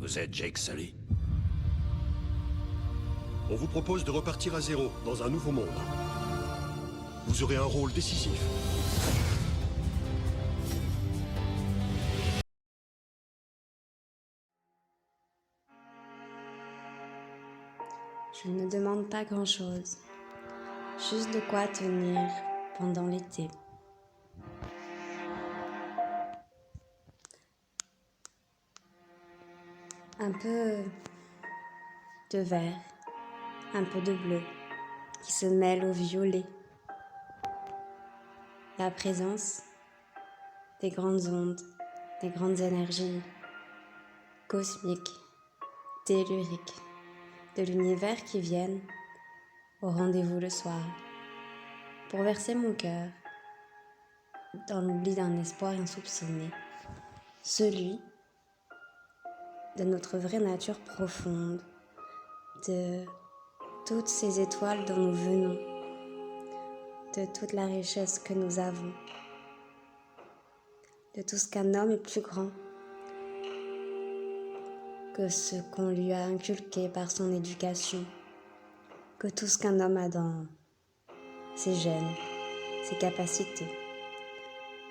Vous êtes Jake Sully? On vous propose de repartir à zéro, dans un nouveau monde. Vous aurez un rôle décisif. Je ne demande pas grand-chose, juste de quoi tenir pendant l'été. Un peu de vert, un peu de bleu qui se mêle au violet. La présence des grandes ondes, des grandes énergies cosmiques, telluriques, de l'univers qui viennent au rendez-vous le soir pour verser mon cœur dans l'oubli d'un espoir insoupçonné, celui de notre vraie nature profonde, de toutes ces étoiles dont nous venons, de toute la richesse que nous avons, de tout ce qu'un homme est plus grand que ce qu'on lui a inculqué par son éducation, que tout ce qu'un homme a dans ses gènes, ses capacités.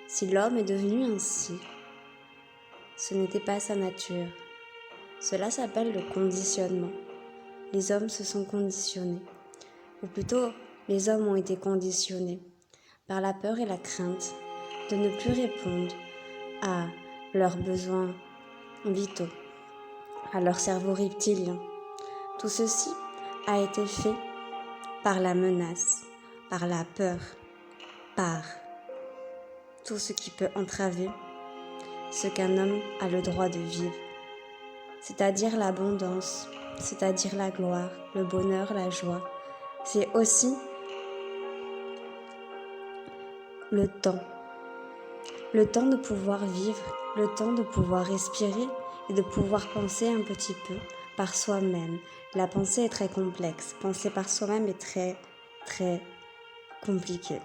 Si l'homme est devenu ainsi, ce n'était pas sa nature. Cela s'appelle le conditionnement. Les hommes se sont conditionnés, ou plutôt les hommes ont été conditionnés par la peur et la crainte de ne plus répondre à leurs besoins vitaux, à leur cerveau reptilien. Tout ceci a été fait par la menace, par la peur, par tout ce qui peut entraver ce qu'un homme a le droit de vivre, c'est-à-dire l'abondance, c'est-à-dire la gloire, le bonheur, la joie. C'est aussi le temps de pouvoir vivre, le temps de pouvoir respirer et de pouvoir penser un petit peu par soi-même. La pensée est très complexe, penser par soi-même est très, très compliqué.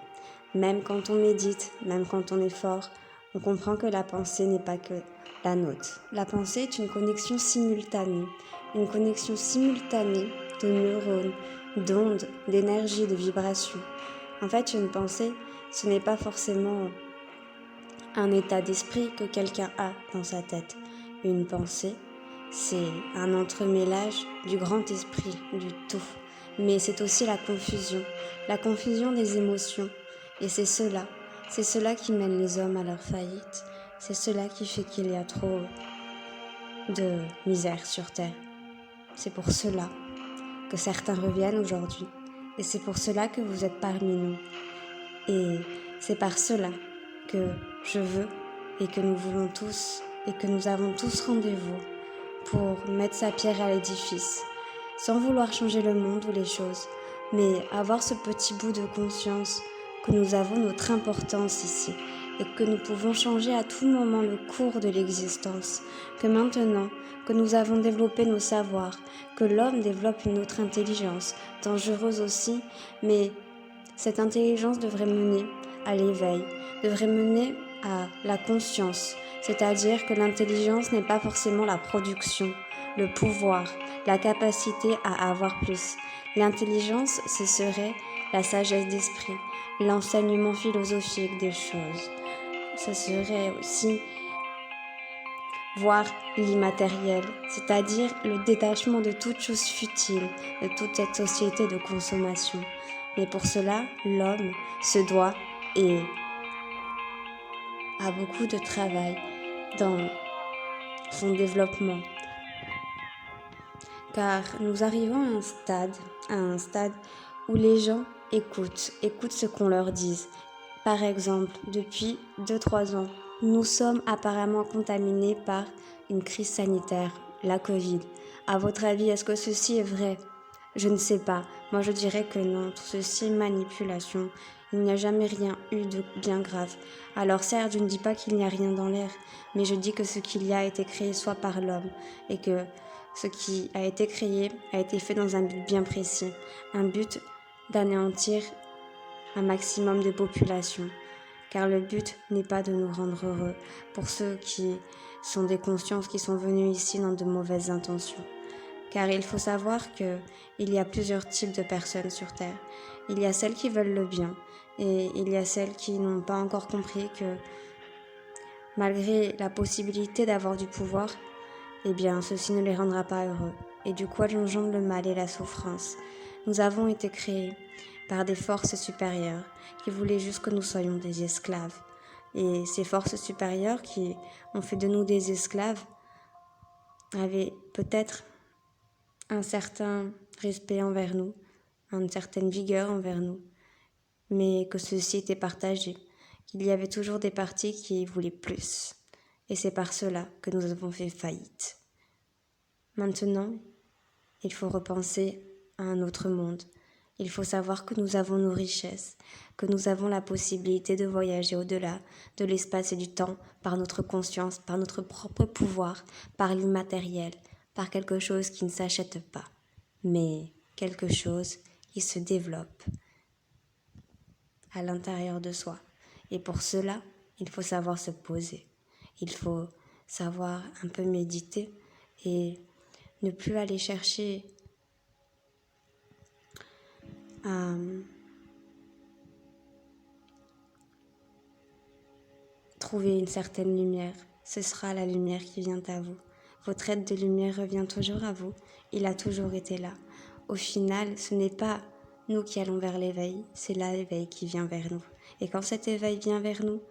Même quand on médite, même quand on est fort, on comprend que la pensée n'est pas que la nôtre. La pensée est une connexion simultanée de neurones, d'ondes, d'énergie, de vibrations. En fait, une pensée, ce n'est pas forcément un état d'esprit que quelqu'un a dans sa tête. Une pensée, c'est un entremêlage du grand esprit, du tout. Mais c'est aussi la confusion des émotions. Et c'est cela qui mène les hommes à leur faillite. C'est cela qui fait qu'il y a trop de misère sur Terre. C'est pour cela que certains reviennent aujourd'hui. Et c'est pour cela que vous êtes parmi nous. Et c'est par cela que je veux et que nous voulons tous et que nous avons tous rendez-vous pour mettre sa pierre à l'édifice, sans vouloir changer le monde ou les choses, mais avoir ce petit bout de conscience que nous avons notre importance ici et que nous pouvons changer à tout moment le cours de l'existence, que maintenant que nous avons développé nos savoirs, que l'homme développe une autre intelligence, dangereuse aussi, mais cette intelligence devrait mener à l'éveil, devrait mener à la conscience, c'est-à-dire que l'intelligence n'est pas forcément la production, le pouvoir, la capacité à avoir plus. L'intelligence, ce serait la sagesse d'esprit, l'enseignement philosophique des choses. Ce serait aussi voir l'immatériel, c'est-à-dire le détachement de toute chose futile, de toute cette société de consommation. Mais pour cela, l'homme se doit et a beaucoup de travail dans son développement. Car nous arrivons à un stade où les gens écoutent ce qu'on leur dit. Par exemple, depuis 2-3 ans, nous sommes apparemment contaminés par une crise sanitaire, la Covid. À votre avis, est-ce que ceci est vrai ? Je ne sais pas. Moi, je dirais que non. Tout ceci est manipulation. Il n'y a jamais rien eu de bien grave. Alors certes, je ne dis pas qu'il n'y a rien dans l'air, mais je dis que ce qu'il y a été créé soit par l'homme et que ce qui a été créé a été fait dans un but bien précis, un but d'anéantir un maximum de population. Car le but n'est pas de nous rendre heureux. Pour ceux qui sont des consciences qui sont venues ici dans de mauvaises intentions. Car il faut savoir qu'il y a plusieurs types de personnes sur Terre. Il y a celles qui veulent le bien et il y a celles qui n'ont pas encore compris que malgré la possibilité d'avoir du pouvoir, eh bien ceci ne les rendra pas heureux. Et du coup, elles engendrent le mal et la souffrance. Nous avons été créés par des forces supérieures qui voulaient juste que nous soyons des esclaves. Et ces forces supérieures qui ont fait de nous des esclaves avaient peut-être un certain respect envers nous, une certaine vigueur envers nous, mais que ceci était partagé, qu'il y avait toujours des parties qui voulaient plus. Et c'est par cela que nous avons fait faillite. Maintenant, il faut repenser à un autre monde. Il faut savoir que nous avons nos richesses, que nous avons la possibilité de voyager au-delà de l'espace et du temps par notre conscience, par notre propre pouvoir, par l'immatériel, par quelque chose qui ne s'achète pas, mais quelque chose qui se développe à l'intérieur de soi. Et pour cela, il faut savoir se poser. Il faut savoir un peu méditer et ne plus aller chercher à trouver une certaine lumière. Ce sera la lumière qui vient à vous. Votre aide de lumière revient toujours à vous. Il a toujours été là. Au final, ce n'est pas nous qui allons vers l'éveil, c'est l'éveil qui vient vers nous. Et quand cet éveil vient vers nous,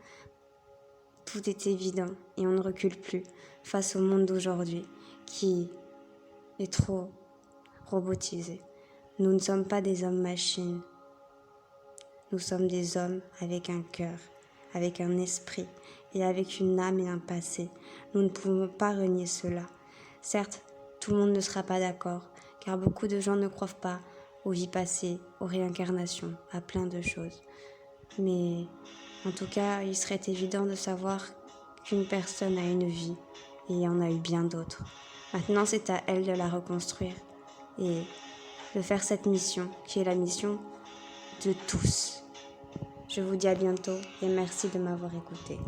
tout est évident et on ne recule plus face au monde d'aujourd'hui qui est trop robotisé. Nous ne sommes pas des hommes-machines. Nous sommes des hommes avec un cœur, avec un esprit et avec une âme et un passé. Nous ne pouvons pas renier cela. Certes, tout le monde ne sera pas d'accord, car beaucoup de gens ne croient pas aux vies passées, aux réincarnations, à plein de choses. Mais en tout cas, il serait évident de savoir qu'une personne a une vie et il y en a eu bien d'autres. Maintenant, c'est à elle de la reconstruire et de faire cette mission qui est la mission de tous. Je vous dis à bientôt et merci de m'avoir écouté.